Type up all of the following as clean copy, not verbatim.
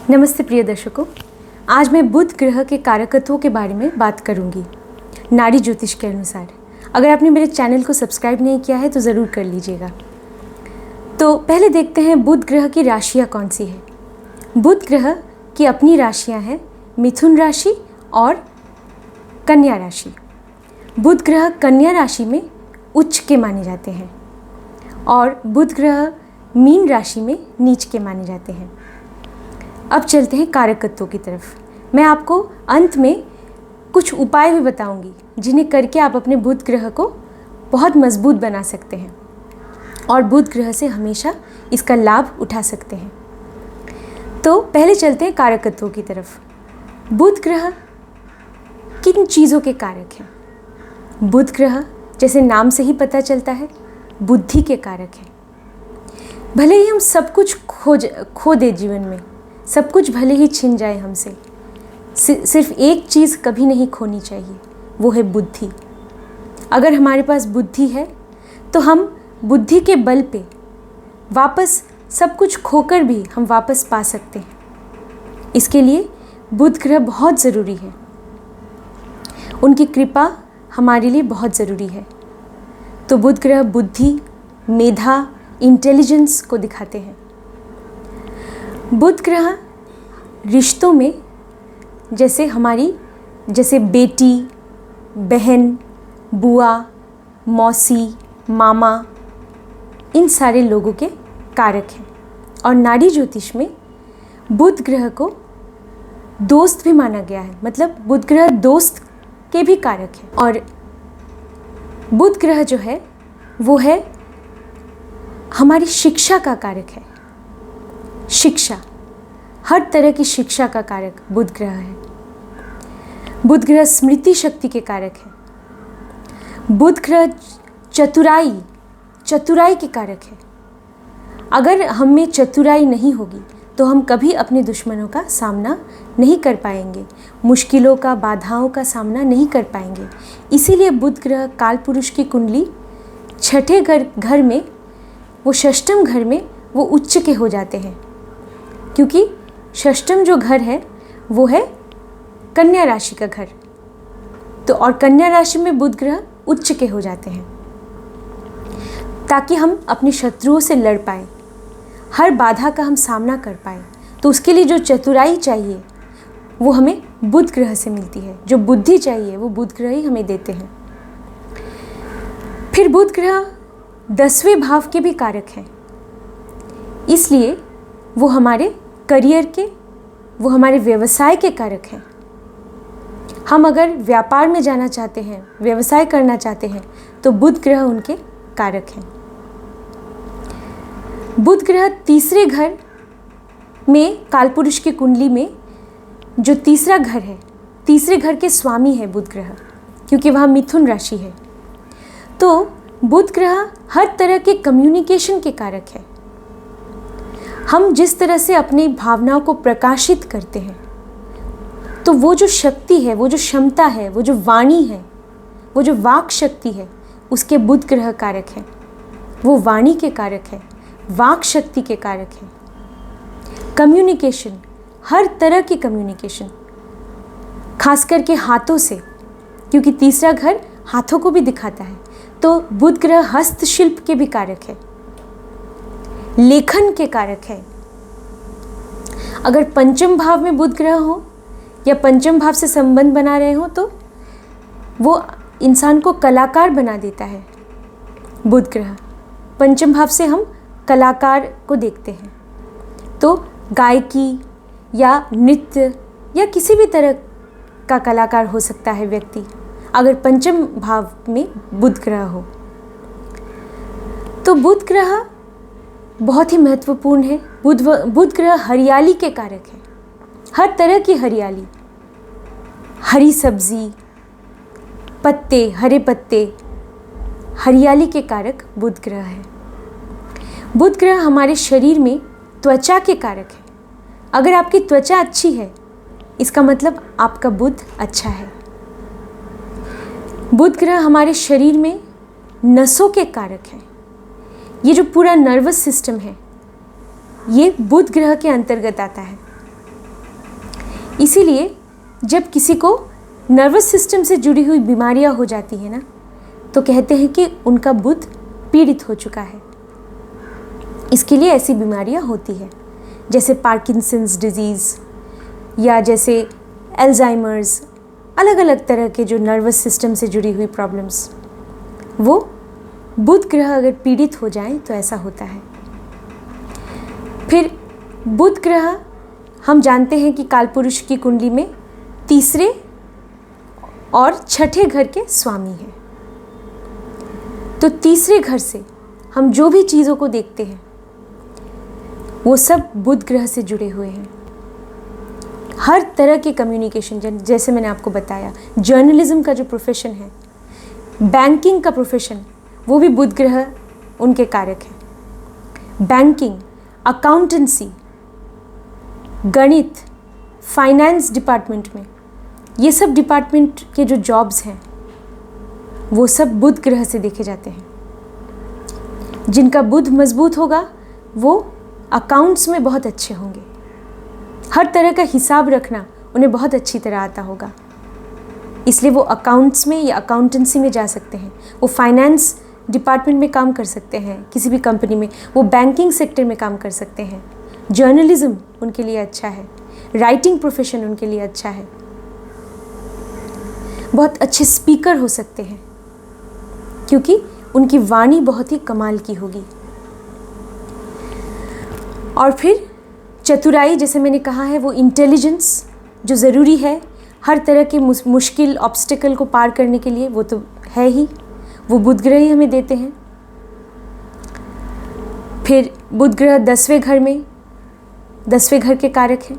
नमस्ते प्रिय दर्शकों, आज मैं बुध ग्रह के कारकत्वों के बारे में बात करूंगी नाड़ी ज्योतिष के अनुसार। अगर आपने मेरे चैनल को सब्सक्राइब नहीं किया है तो ज़रूर कर लीजिएगा। तो पहले देखते हैं बुध ग्रह की राशियाँ कौन सी है। बुध ग्रह की अपनी राशियाँ हैं मिथुन राशि और कन्या राशि। बुध ग्रह कन्या राशि में उच्च के माने जाते हैं और बुध ग्रह मीन राशि में नीच के माने जाते हैं। अब चलते हैं कारकत्वों की तरफ। मैं आपको अंत में कुछ उपाय भी बताऊंगी जिन्हें करके आप अपने बुध ग्रह को बहुत मजबूत बना सकते हैं और बुध ग्रह से हमेशा इसका लाभ उठा सकते हैं। तो पहले चलते हैं कारकत्वों की तरफ। बुध ग्रह किन चीज़ों के कारक हैं? बुध ग्रह जैसे नाम से ही पता चलता है बुद्धि के कारक हैं। भले ही हम सब कुछ खो दे जीवन में, सब कुछ भले ही छिन जाए हमसे, सिर्फ एक चीज़ कभी नहीं खोनी चाहिए, वो है बुद्धि। अगर हमारे पास बुद्धि है तो हम बुद्धि के बल पे वापस सब कुछ खोकर भी हम वापस पा सकते हैं। इसके लिए बुध ग्रह बहुत ज़रूरी है, उनकी कृपा हमारे लिए बहुत ज़रूरी है। तो बुध ग्रह बुद्धि, मेधा, इंटेलिजेंस को दिखाते हैं। बुध ग्रह रिश्तों में जैसे बेटी, बहन, बुआ, मौसी, मामा, इन सारे लोगों के कारक हैं। और नाड़ी ज्योतिष में बुध ग्रह को दोस्त भी माना गया है, मतलब बुध ग्रह दोस्त के भी कारक है। और बुध ग्रह जो है वो है हमारी शिक्षा का कारक है। शिक्षा, हर तरह की शिक्षा का कारक बुध ग्रह है। बुध ग्रह स्मृति शक्ति के कारक है। बुध ग्रह चतुराई के कारक है। अगर हम में चतुराई नहीं होगी तो हम कभी अपने दुश्मनों का सामना नहीं कर पाएंगे, मुश्किलों का, बाधाओं का सामना नहीं कर पाएंगे। इसीलिए बुध ग्रह काल पुरुष की कुंडली छठे घर में, वो षष्ठम घर में वो उच्च के हो जाते हैं, क्योंकि षष्ठम जो घर है वो है कन्या राशि का घर। तो और कन्या राशि में बुध ग्रह उच्च के हो जाते हैं ताकि हम अपने शत्रुओं से लड़ पाए, हर बाधा का हम सामना कर पाए। तो उसके लिए जो चतुराई चाहिए वो हमें बुध ग्रह से मिलती है, जो बुद्धि चाहिए वो बुध ग्रह ही हमें देते हैं। फिर बुध ग्रह 10वें भाव के भी कारक हैं, इसलिए वो हमारे करियर के, वो हमारे व्यवसाय के कारक हैं। हम अगर व्यापार में जाना चाहते हैं, व्यवसाय करना चाहते हैं, तो बुध ग्रह उनके कारक हैं। बुध ग्रह तीसरे घर में, कालपुरुष की कुंडली में जो तीसरा घर है, तीसरे घर के स्वामी है बुध ग्रह, क्योंकि वहाँ मिथुन राशि है। तो बुध ग्रह हर तरह के कम्युनिकेशन के कारक है। हम जिस तरह से अपनी भावनाओं को प्रकाशित करते हैं, तो वो जो शक्ति है, वो जो क्षमता है, वो जो वाणी है, वो जो वाक शक्ति है, उसके बुध ग्रह कारक है। वो वाणी के कारक है, वाक शक्ति के कारक है। कम्युनिकेशन, हर तरह की कम्युनिकेशन, खास करके हाथों से, क्योंकि तीसरा घर हाथों को भी दिखाता है। तो बुध ग्रह हस्तशिल्प के भी कारक है, लेखन के कारक है। अगर पंचम भाव में बुध ग्रह हो या पंचम भाव से संबंध बना रहे हो तो वो इंसान को कलाकार बना देता है। बुध ग्रह पंचम भाव से हम कलाकार को देखते हैं, तो गायकी या नृत्य या किसी भी तरह का कलाकार हो सकता है व्यक्ति, अगर पंचम भाव में बुध ग्रह हो। तो बुध ग्रह बहुत ही महत्वपूर्ण है। बुध ग्रह हरियाली के कारक है, हर तरह की हरियाली, हरी सब्जी, पत्ते, हरे पत्ते, हरियाली के कारक बुध ग्रह है। बुध ग्रह हमारे शरीर में त्वचा के कारक है। अगर आपकी त्वचा अच्छी है, इसका मतलब आपका बुध अच्छा है। बुध ग्रह हमारे शरीर में नसों के कारक है। ये जो पूरा नर्वस सिस्टम है, ये बुध ग्रह के अंतर्गत आता है। इसीलिए जब किसी को नर्वस सिस्टम से जुड़ी हुई बीमारियां हो जाती हैं ना, तो कहते हैं कि उनका बुध पीड़ित हो चुका है। इसके लिए ऐसी बीमारियां होती है, जैसे पार्किंसंस डिजीज़ या जैसे अल्जाइमर्स, अलग अलग तरह के जो नर्वस सिस्टम से जुड़ी हुई प्रॉब्लम्स, वो बुध ग्रह अगर पीड़ित हो जाएं तो ऐसा होता है। फिर बुध ग्रह हम जानते हैं कि कालपुरुष की कुंडली में तीसरे और छठे घर के स्वामी हैं। तो तीसरे घर से हम जो भी चीज़ों को देखते हैं वो सब बुध ग्रह से जुड़े हुए हैं। हर तरह के कम्युनिकेशन, जैसे मैंने आपको बताया, जर्नलिज्म का जो प्रोफेशन है, बैंकिंग का प्रोफेशन, वो भी बुध ग्रह उनके कारक हैं। बैंकिंग, अकाउंटेंसी, गणित, फाइनेंस डिपार्टमेंट में, ये सब डिपार्टमेंट के जो जॉब्स हैं वो सब बुध ग्रह से देखे जाते हैं। जिनका बुध मजबूत होगा वो अकाउंट्स में बहुत अच्छे होंगे। हर तरह का हिसाब रखना उन्हें बहुत अच्छी तरह आता होगा, इसलिए वो अकाउंट्स में या अकाउंटेंसी में जा सकते हैं। वो फाइनेंस डिपार्टमेंट में काम कर सकते हैं किसी भी कंपनी में, वो बैंकिंग सेक्टर में काम कर सकते हैं। जर्नलिज्म उनके लिए अच्छा है, राइटिंग प्रोफेशन उनके लिए अच्छा है, बहुत अच्छे स्पीकर हो सकते हैं क्योंकि उनकी वाणी बहुत ही कमाल की होगी। और फिर चतुराई, जैसे मैंने कहा है, वो इंटेलिजेंस जो ज़रूरी है हर तरह के मुश्किल ऑब्स्टिकल को पार करने के लिए, वो तो है ही, वो बुध ग्रह ही हमें देते हैं। फिर बुध ग्रह 10वें घर में, 10वें घर के कारक हैं।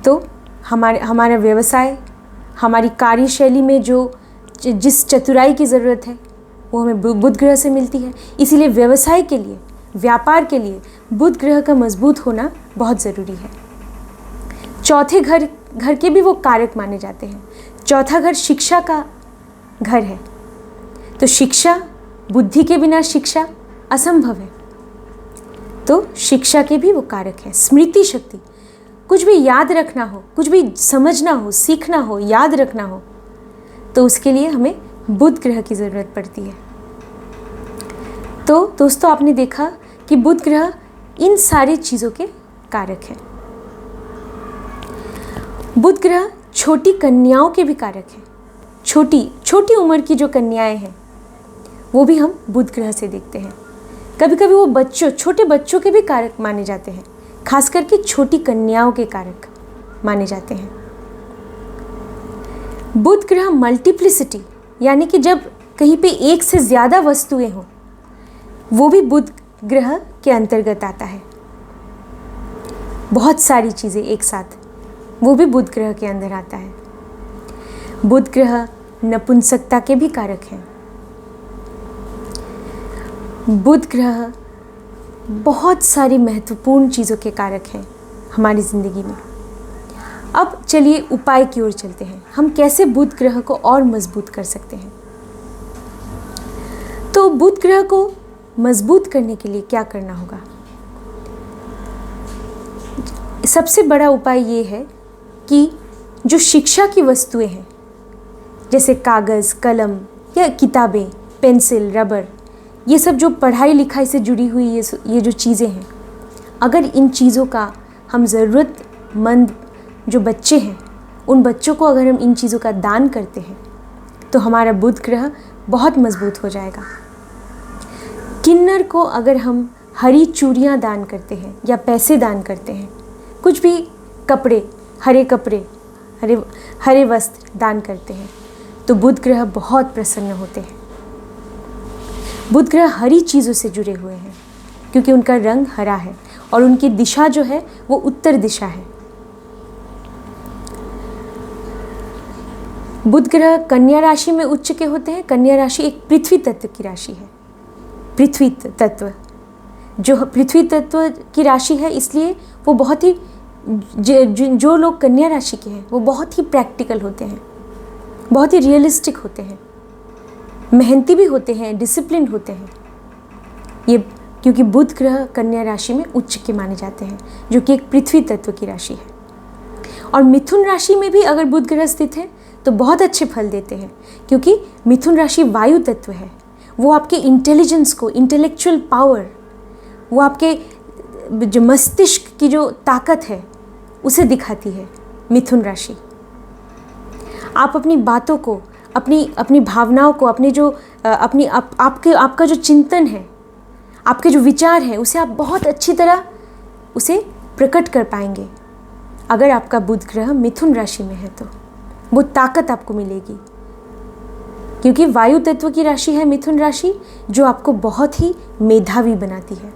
तो हमारा व्यवसाय, हमारी कार्यशैली में जिस चतुराई की ज़रूरत है वो हमें बुध ग्रह से मिलती है। इसीलिए व्यवसाय के लिए, व्यापार के लिए बुध ग्रह का मजबूत होना बहुत ज़रूरी है। चौथे घर के भी वो कारक माने जाते हैं। चौथा घर शिक्षा का घर है, तो शिक्षा, बुद्धि के बिना शिक्षा असंभव है, तो शिक्षा के भी वो कारक है। स्मृति शक्ति, कुछ भी याद रखना हो, कुछ भी समझना हो, सीखना हो, याद रखना हो, तो उसके लिए हमें बुध ग्रह की ज़रूरत पड़ती है। तो दोस्तों, आपने देखा कि बुध ग्रह इन सारी चीज़ों के कारक हैं। बुध ग्रह छोटी कन्याओं के भी कारक हैं। छोटी उम्र की जो कन्याएं हैं वो भी हम बुध ग्रह से देखते हैं। कभी कभी वो छोटे बच्चों के भी कारक माने जाते हैं, खास करके छोटी कन्याओं के कारक माने जाते हैं। बुध ग्रह मल्टीप्लिसिटी, यानी कि जब कहीं पे एक से ज़्यादा वस्तुएं हों, वो भी बुध ग्रह के अंतर्गत आता है। बहुत सारी चीज़ें एक साथ, वो भी बुध ग्रह के अंदर आता है। बुध ग्रह नपुंसकता के भी कारक हैं। बुध ग्रह बहुत सारी महत्वपूर्ण चीज़ों के कारक हैं हमारी ज़िंदगी में। अब चलिए उपाय की ओर चलते हैं, हम कैसे बुध ग्रह को और मजबूत कर सकते हैं। तो बुध ग्रह को मजबूत करने के लिए क्या करना होगा? सबसे बड़ा उपाय ये है कि जो शिक्षा की वस्तुएं हैं, जैसे कागज़, कलम या किताबें, पेंसिल, रबर, ये सब जो पढ़ाई लिखाई से जुड़ी हुई ये जो चीज़ें हैं, अगर इन चीज़ों का हम ज़रूरतमंद जो बच्चे हैं, उन बच्चों को अगर हम इन चीज़ों का दान करते हैं तो हमारा बुध ग्रह बहुत मजबूत हो जाएगा। किन्नर को अगर हम हरी चूड़ियाँ दान करते हैं या पैसे दान करते हैं, कुछ भी कपड़े, हरे वस्त्र दान करते हैं, तो बुध ग्रह बहुत प्रसन्न होते हैं। बुध ग्रह हरी चीज़ों से जुड़े हुए हैं क्योंकि उनका रंग हरा है और उनकी दिशा जो है वो उत्तर दिशा है। बुध ग्रह कन्या राशि में उच्च के होते हैं। कन्या राशि एक पृथ्वी तत्व की राशि है। पृथ्वी तत्व की राशि है, इसलिए वो बहुत ही जो लोग कन्या राशि के हैं वो बहुत ही प्रैक्टिकल होते हैं, बहुत ही रियलिस्टिक होते हैं, मेहनती भी होते हैं, डिसिप्लिन होते हैं। ये क्योंकि बुध ग्रह कन्या राशि में उच्च के माने जाते हैं, जो कि एक पृथ्वी तत्व की राशि है। और मिथुन राशि में भी अगर बुध ग्रह स्थित है तो बहुत अच्छे फल देते हैं, क्योंकि मिथुन राशि वायु तत्व है। वो आपके इंटेलिजेंस को, इंटेलेक्चुअल पावर, वो आपके जो मस्तिष्क की जो ताकत है उसे दिखाती है मिथुन राशि। आप अपनी बातों को, अपनी भावनाओं को, अपने जो आपका जो चिंतन है, आपके जो विचार हैं, उसे आप बहुत अच्छी तरह उसे प्रकट कर पाएंगे। अगर आपका बुध ग्रह मिथुन राशि में है तो वो ताकत आपको मिलेगी, क्योंकि वायु तत्व की राशि है मिथुन राशि, जो आपको बहुत ही मेधावी बनाती है।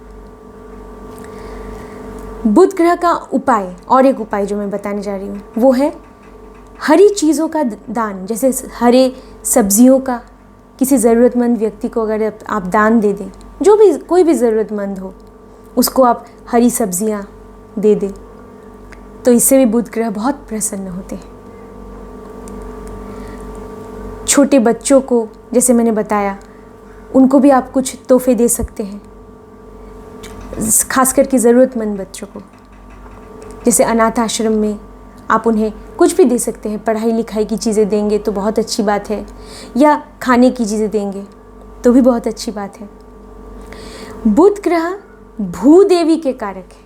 बुध ग्रह का उपाय, और एक उपाय जो मैं बताने जा रही हूँ, वो है हरी चीज़ों का दान। जैसे हरे सब्जियों का किसी ज़रूरतमंद व्यक्ति को अगर आप दान दे दें, जो भी कोई भी ज़रूरतमंद हो उसको आप हरी सब्जियाँ दे दें, तो इससे भी बुध ग्रह बहुत प्रसन्न होते हैं। छोटे बच्चों को, जैसे मैंने बताया, उनको भी आप कुछ तोहफे दे सकते हैं, खास करके ज़रूरतमंद बच्चों को। जैसे अनाथ आश्रम में आप उन्हें कुछ भी दे सकते हैं, पढ़ाई लिखाई की चीज़ें देंगे तो बहुत अच्छी बात है, या खाने की चीज़ें देंगे तो भी बहुत अच्छी बात है। बुध ग्रह भूदेवी के कारक है।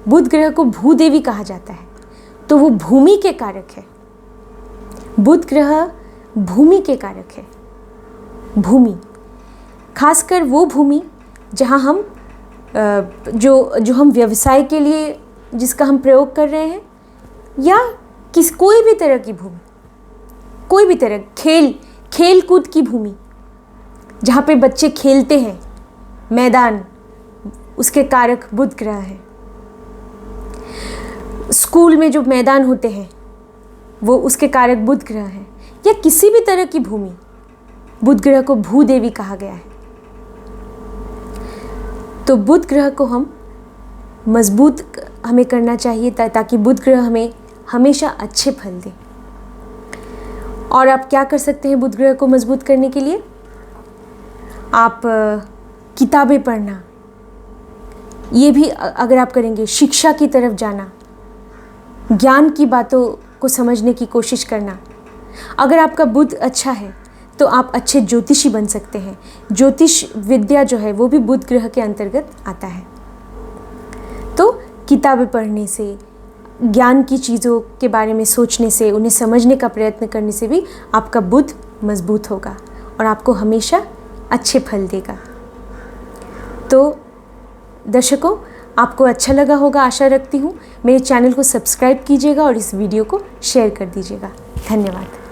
बुध ग्रह को भूदेवी कहा जाता है, तो वो भूमि के कारक है। बुध ग्रह भूमि के कारक है। भूमि, खासकर वो भूमि जहाँ हम जो हम व्यवसाय के लिए जिसका हम प्रयोग कर रहे हैं, या कोई भी तरह की भूमि, कोई भी तरह खेल कूद की भूमि, जहाँ पे बच्चे खेलते हैं, मैदान, उसके कारक बुध ग्रह है। स्कूल में जो मैदान होते हैं वो उसके कारक बुध ग्रह है। या किसी भी तरह की भूमि, बुध ग्रह को भूदेवी कहा गया है। तो बुध ग्रह को हम मजबूत हमें करना चाहिए ताकि बुध ग्रह हमें हमेशा अच्छे फल दे। और आप क्या कर सकते हैं बुध ग्रह को मजबूत करने के लिए? आप किताबें पढ़ना, ये भी अगर आप करेंगे, शिक्षा की तरफ जाना, ज्ञान की बातों को समझने की कोशिश करना। अगर आपका बुध अच्छा है तो आप अच्छे ज्योतिषी बन सकते हैं। ज्योतिष विद्या जो है वो भी बुध ग्रह के अंतर्गत आता है। तो किताबें पढ़ने से, ज्ञान की चीज़ों के बारे में सोचने से, उन्हें समझने का प्रयत्न करने से भी आपका बुध मजबूत होगा और आपको हमेशा अच्छे फल देगा। तो दर्शकों, आपको अच्छा लगा होगा, आशा रखती हूँ। मेरे चैनल को सब्सक्राइब कीजिएगा और इस वीडियो को शेयर कर दीजिएगा। धन्यवाद।